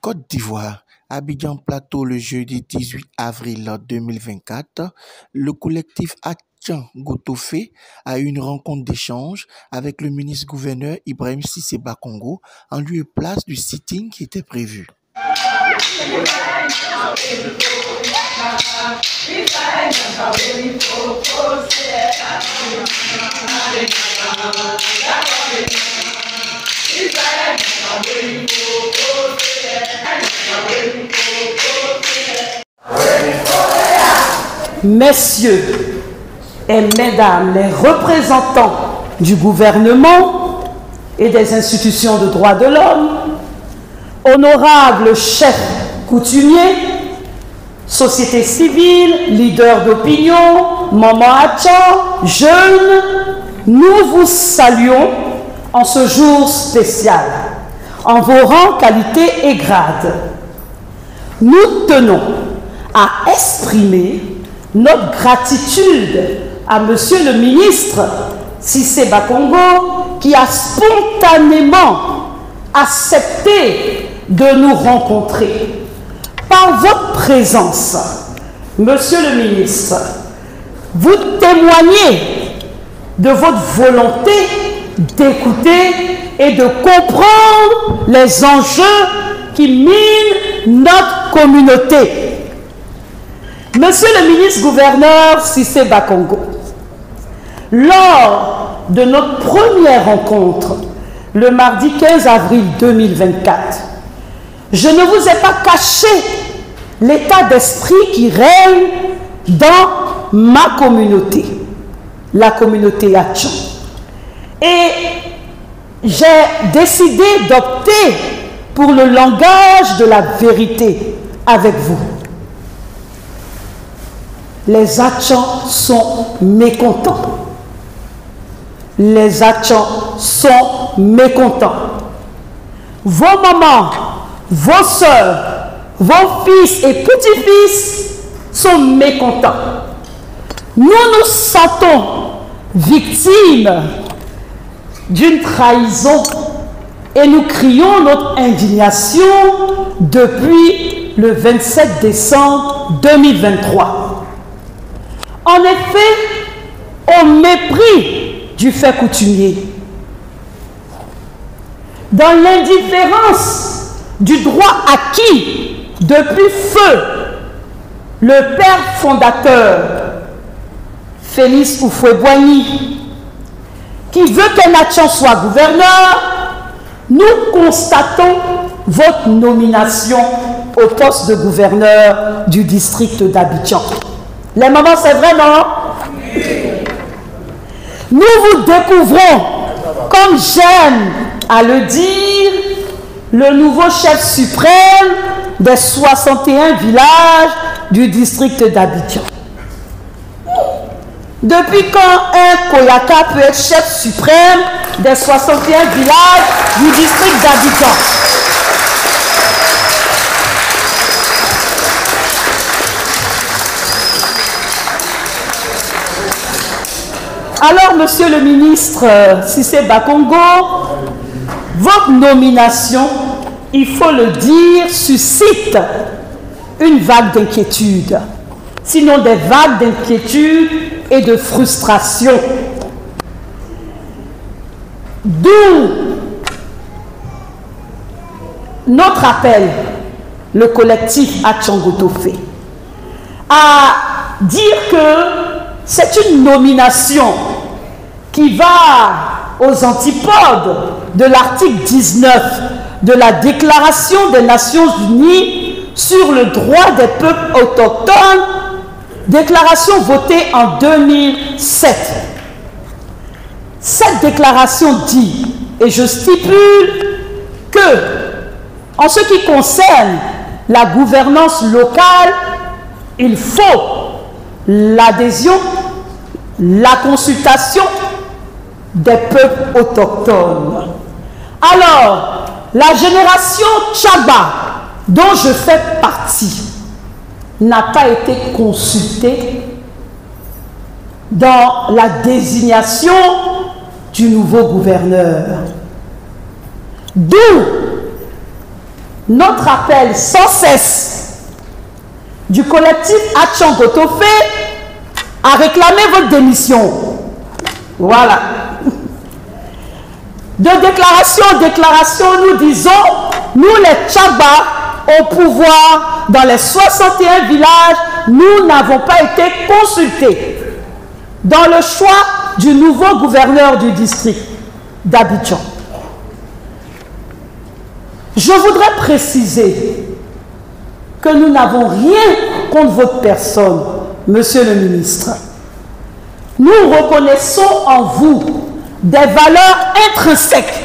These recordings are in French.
Côte d'Ivoire, Abidjan Plateau le jeudi 18 avril 2024, le collectif Atchan-Gotofé a eu une rencontre d'échange avec le ministre-gouverneur Ibrahim Cissé Bakongo en lieu et place du sitting qui était prévu. Messieurs et mesdames les représentants du gouvernement et des institutions de droits de l'homme, honorables chefs coutumiers, société civile, leaders d'opinion, Maman Atchan, jeunes, nous vous saluons en ce jour spécial, en vos rangs, qualités et grades. Nous tenons à exprimer notre gratitude à Monsieur le ministre Cissé Bakongo qui a spontanément accepté de nous rencontrer. Par votre présence, Monsieur le ministre, vous témoignez de votre volonté d'écouter et de comprendre les enjeux qui minent notre communauté. Monsieur le ministre-gouverneur Cissé Bakongo, lors de notre première rencontre, le mardi 15 avril 2024, je ne vous ai pas caché l'état d'esprit qui règne dans ma communauté, la communauté Atchan. Et j'ai décidé d'opter pour le langage de la vérité avec vous. Les Atchans sont mécontents. Les Atchans sont mécontents. Vos mamans, vos sœurs, vos fils et petits-fils sont mécontents. Nous nous sentons victimes d'une trahison et nous crions notre indignation depuis le 27 décembre 2023. En effet, au mépris du fait coutumier, dans l'indifférence du droit acquis depuis feu le père fondateur Félix Houphouët-Boigny, qui veut qu'un Atchan soit gouverneur, nous constatons votre nomination au poste de gouverneur du district d'Abidjan. Les mamans, c'est vrai, non? Nous vous découvrons, comme j'aime à le dire, le nouveau chef suprême des 61 villages du district d'Abidjan. Depuis quand un Koyaka peut être chef suprême des 61 villages du district d'Abidjan? Alors, Monsieur le ministre Cissé Bakongo, votre nomination, il faut le dire, suscite une vague d'inquiétude, sinon des vagues d'inquiétude et de frustration. D'où notre appel, le collectif Atchan-Gotofé, à dire que c'est une nomination qui va aux antipodes de l'article 19 de la Déclaration des Nations Unies sur le droit des peuples autochtones, déclaration votée en 2007. Cette déclaration dit, et je stipule, que en ce qui concerne la gouvernance locale, il faut l'adhésion, la consultation des peuples autochtones. Alors, la génération Tchaba, dont je fais partie, n'a pas été consultée dans la désignation du nouveau gouverneur. D'où notre appel sans cesse du collectif Atchan Gotofé à réclamer votre démission. Voilà. De déclaration en déclaration, nous disons, nous les Tchaba, au pouvoir, dans les 61 villages, nous n'avons pas été consultés dans le choix du nouveau gouverneur du district d'Abidjan. Je voudrais préciser que nous n'avons rien contre votre personne, monsieur le ministre. Nous reconnaissons en vous des valeurs intrinsèques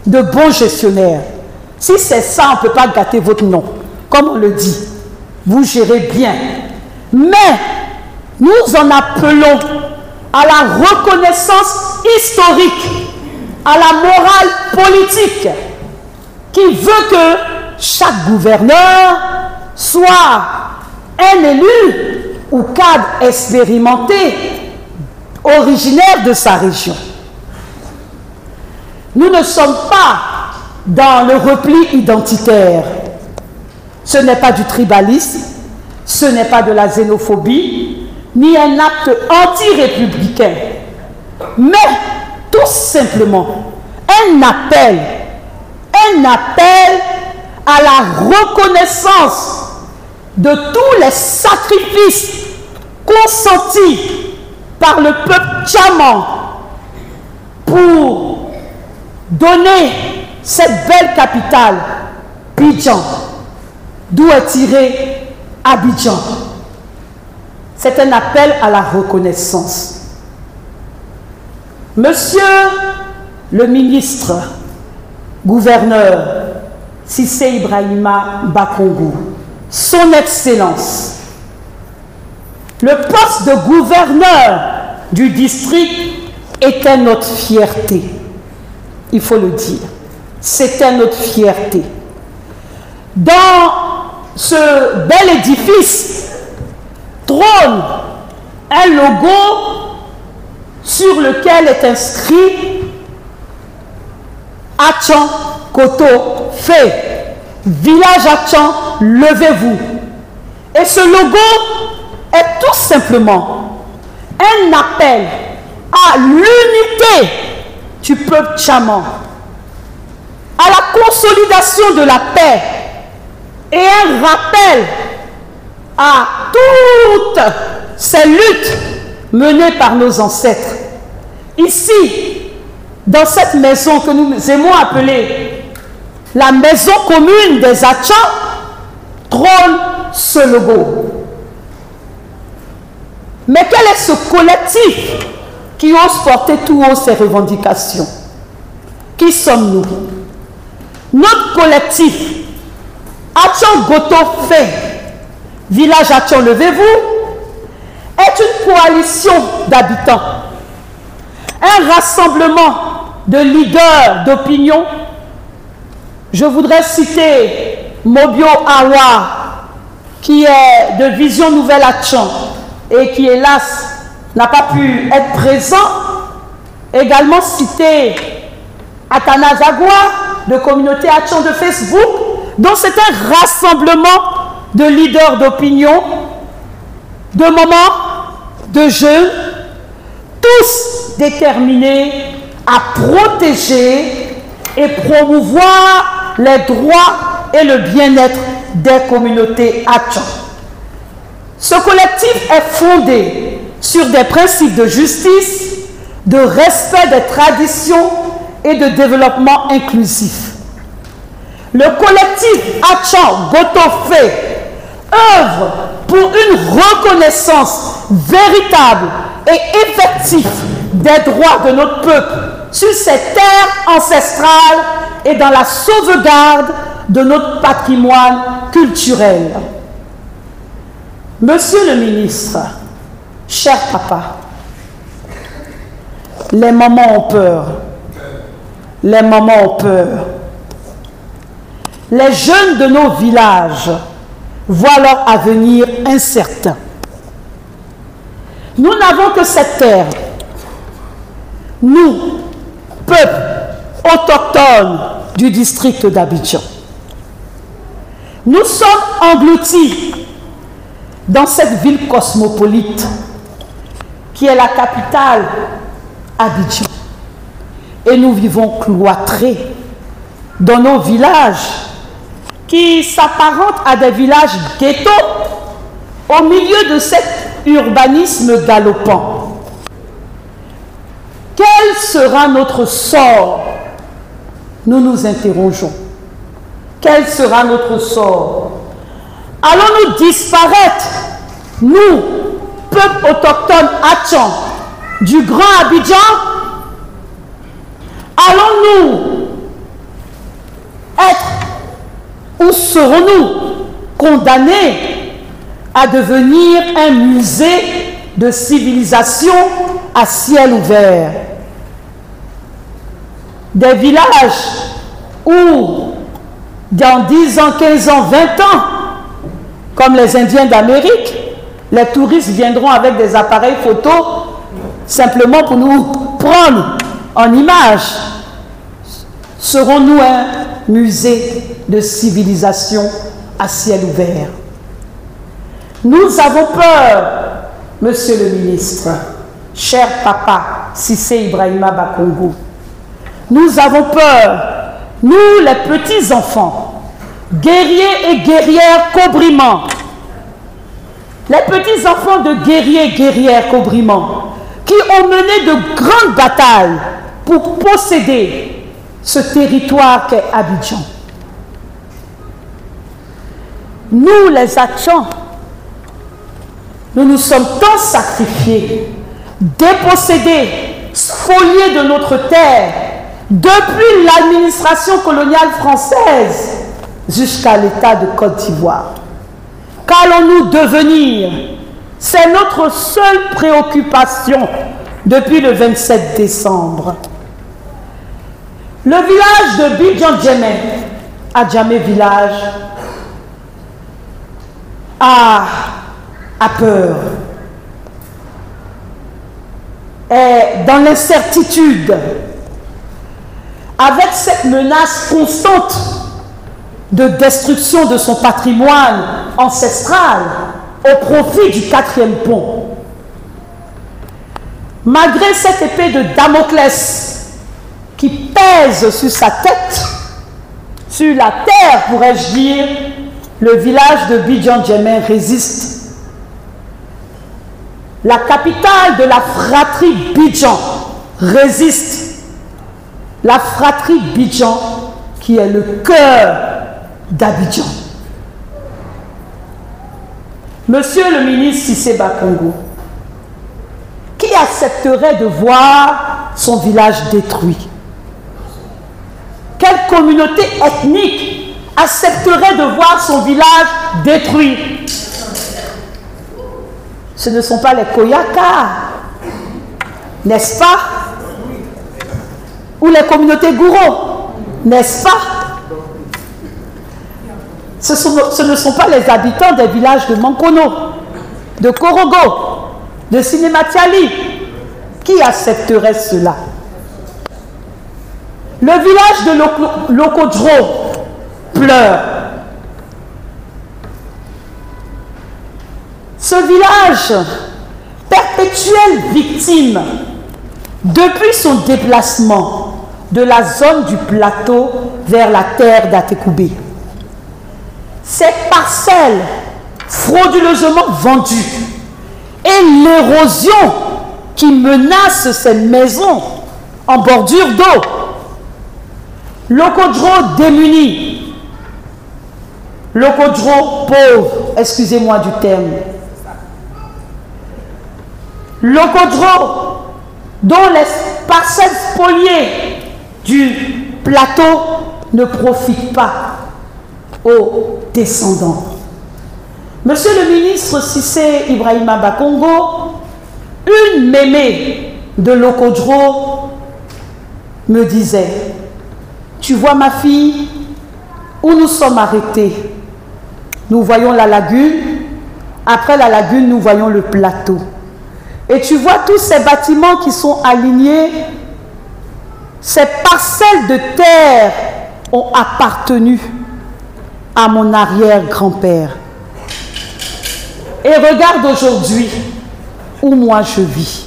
de bons gestionnaires. Si c'est ça, on ne peut pas gâter votre nom, comme on le dit. Vous gérez bien. Mais nous en appelons à la reconnaissance historique, à la morale politique, qui veut que chaque gouverneur soit un élu ou cadre expérimenté, originaire de sa région. Nous ne sommes pas dans le repli identitaire. Ce n'est pas du tribalisme, ce n'est pas de la xénophobie, ni un acte anti-républicain, mais tout simplement un appel à la reconnaissance de tous les sacrifices consentis par le peuple tchaman pour donner cette belle capitale, Bidjan, d'où est tiré Abidjan. C'est un appel à la reconnaissance. Monsieur le ministre, gouverneur Cissé Ibrahima Bakongo, son Excellence, le poste de gouverneur du district était notre fierté. Il faut le dire. C'était notre fierté. Dans ce bel édifice trône un logo sur lequel est inscrit Atchan Gotofé, village Atchan, levez-vous. Et ce logo est tout simplement un appel à l'unité du peuple tchaman, à la consolidation de la paix et un rappel à toutes ces luttes menées par nos ancêtres. Ici, dans cette maison que nous aimons appeler la maison commune des Atchans, trône ce logo. Mais quel est ce collectif qui ose porter tout haut ces revendications? Qui sommes-nous? Notre collectif, Atchan Gotofé, village Atchan, levez-vous, est une coalition d'habitants, un rassemblement de leaders d'opinion. Je voudrais citer Mobio Awa, qui est de Vision Nouvelle Atchan et qui, hélas, n'a pas pu être présent. Également citer Athanase Agua, de Communauté Atchan de Facebook, dont c'est un rassemblement de leaders d'opinion, de mamans, de jeunes, tous déterminés à protéger et promouvoir les droits et le bien-être des communautés Atchan. Ce collectif est fondé sur des principes de justice, de respect des traditions et de développement inclusif. Le collectif Atchan Gotofé œuvre pour une reconnaissance véritable et effective des droits de notre peuple sur ces terres ancestrales et dans la sauvegarde de notre patrimoine culturel. Monsieur le ministre, cher papa, les mamans ont peur. Les mamans ont peur. Les jeunes de nos villages voient leur avenir incertain. Nous n'avons que cette terre. Nous, peuple autochtone du district d'Abidjan. Nous sommes engloutis dans cette ville cosmopolite qui est la capitale, Abidjan. Et nous vivons cloîtrés dans nos villages qui s'apparentent à des villages ghettos au milieu de cet urbanisme galopant. Quel sera notre sort? Nous nous interrogeons. Quel sera notre sort? Allons-nous disparaître, nous, peuple autochtone Atchan, du Grand Abidjan? Allons-nous être, ou serons-nous condamnés à devenir un musée de civilisation à ciel ouvert? Des villages où, dans 10 ans, 15 ans, 20 ans, comme les Indiens d'Amérique, les touristes viendront avec des appareils photo simplement pour nous prendre en image. Serons-nous un musée de civilisation à ciel ouvert? Nous avons peur, monsieur le ministre, cher papa Cissé Ibrahima Bakongo. Nous avons peur, nous les petits-enfants, guerriers et guerrières Cobrimans, les petits-enfants de guerriers et guerrières Cobrimans, qui ont mené de grandes batailles pour posséder ce territoire qu'est Abidjan. Nous, les Atchans, nous nous sommes tant sacrifiés, dépossédés, spoliés de notre terre, depuis l'administration coloniale française jusqu'à l'État de Côte d'Ivoire. Qu'allons-nous devenir? C'est notre seule préoccupation depuis le 27 décembre. Le village de Bidjan-Djemé, Adjamé village, a peur, est dans l'incertitude, avec cette menace constante de destruction de son patrimoine ancestral au profit du 4e pont. Malgré cette épée de Damoclès qui pèse sur sa tête, sur la terre, pourrais-je dire, le village de Bidjan-Djemé résiste. La capitale de la fratrie Bidjan résiste. La fratrie Bidjan qui est le cœur d'Abidjan. Monsieur le ministre Cissé Bakongo, qui accepterait de voir son village détruit? Quelle communauté ethnique accepterait de voir son village détruit? Ce ne sont pas les Koyaka, n'est-ce pas? Ou les communautés Gouro, n'est-ce pas? Ce ne sont pas les habitants des villages de Mankono, de Korogo, de Sinematiali qui accepteraient cela. Le village de Lokodro pleure. Ce village, perpétuelle victime, depuis son déplacement de la zone du plateau vers la terre d'Atekoubé, ces parcelles frauduleusement vendues et l'érosion qui menace ces maisons en bordure d'eau, Lokodro démuni, Lokodro pauvre, excusez-moi du terme, Lokodro dont les parcelles spoliées du plateau ne profitent pas aux descendants. Monsieur le ministre Cissé Ibrahima Bakongo, une mémé de Lokodro me disait: tu vois ma fille, où nous sommes arrêtés, nous voyons la lagune, après la lagune nous voyons le plateau. Et tu vois tous ces bâtiments qui sont alignés, ces parcelles de terre ont appartenu à mon arrière-grand-père. Et regarde aujourd'hui où moi je vis.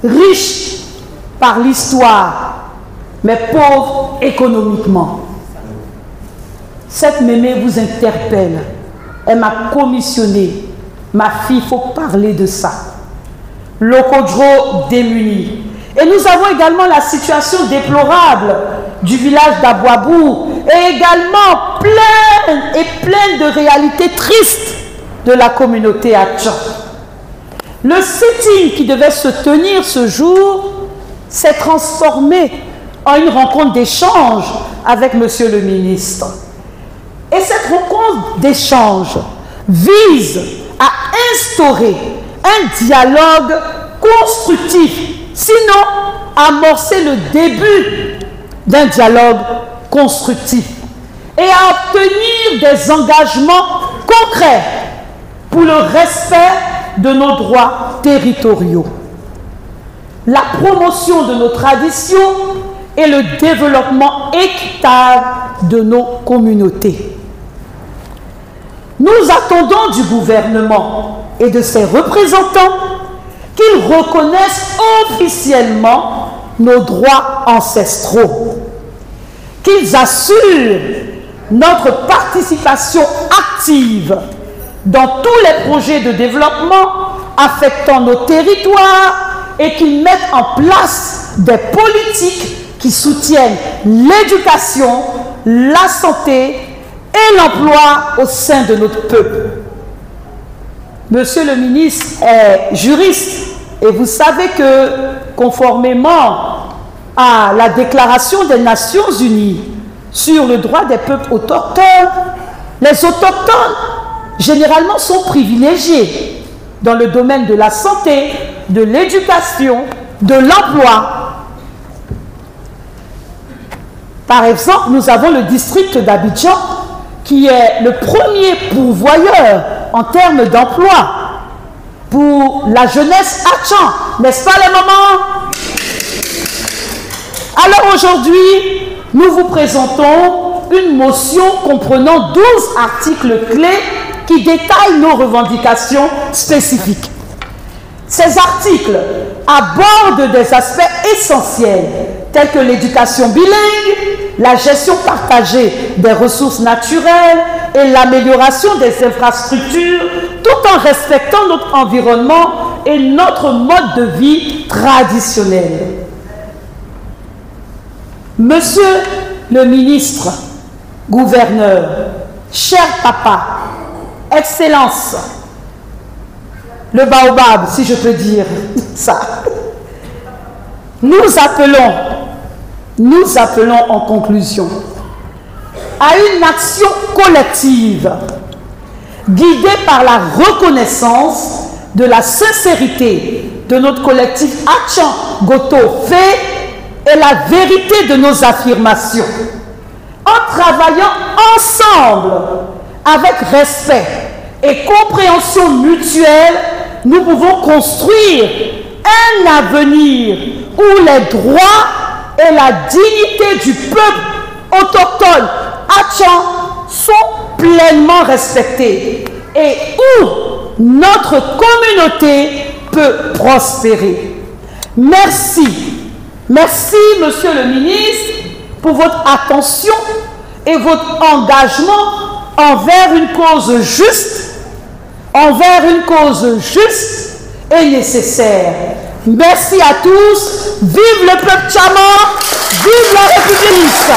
Riche par l'histoire, mais pauvre économiquement. Cette mémé vous interpelle. Elle m'a commissionné. Ma fille, il faut parler de ça. Lokodro démuni. Et nous avons également la situation déplorable du village d'Abouabou et également pleine de réalités tristes de la communauté Atchan. Le sit-in qui devait se tenir ce jour s'est transformé en une rencontre d'échange avec Monsieur le ministre. Et cette rencontre d'échange vise à instaurer un dialogue constructif, sinon amorcer le début d'un dialogue constructif et à obtenir des engagements concrets pour le respect de nos droits territoriaux, la promotion de nos traditions et le développement équitable de nos communautés. Nous attendons du gouvernement et de ses représentants qu'ils reconnaissent officiellement nos droits ancestraux, qu'ils assurent notre participation active dans tous les projets de développement affectant nos territoires et qu'ils mettent en place des politiques qui soutiennent l'éducation, la santé et l'emploi au sein de notre peuple. Monsieur le ministre est juriste et vous savez que conformément à la Déclaration des Nations Unies sur le droit des peuples autochtones, les autochtones généralement sont privilégiés dans le domaine de la santé, de l'éducation, de l'emploi. Par exemple, nous avons le district d'Abidjan qui est le premier pourvoyeur en termes d'emploi pour la jeunesse Atchan, n'est-ce pas les mamans? Alors aujourd'hui, nous vous présentons une motion comprenant 12 articles clés qui détaillent nos revendications spécifiques. Ces articles abordent des aspects essentiels tels que l'éducation bilingue, la gestion partagée des ressources naturelles et l'amélioration des infrastructures tout en respectant notre environnement et notre mode de vie traditionnel. Monsieur le ministre, gouverneur, cher papa, Excellence, le baobab, si je peux dire ça, nous appelons en conclusion à une action collective guidée par la reconnaissance de la sincérité de notre collectif Atchan Goto Fe et la vérité de nos affirmations. En travaillant ensemble avec respect et compréhension mutuelle, nous pouvons construire un avenir où les droits et la dignité du peuple autochtone Atchan sont pleinement respectés et où notre communauté peut prospérer. Merci. Merci, Monsieur le ministre, pour votre attention et votre engagement envers une cause juste et nécessaire. Merci à tous. Vive le peuple Tchaman, vive la République.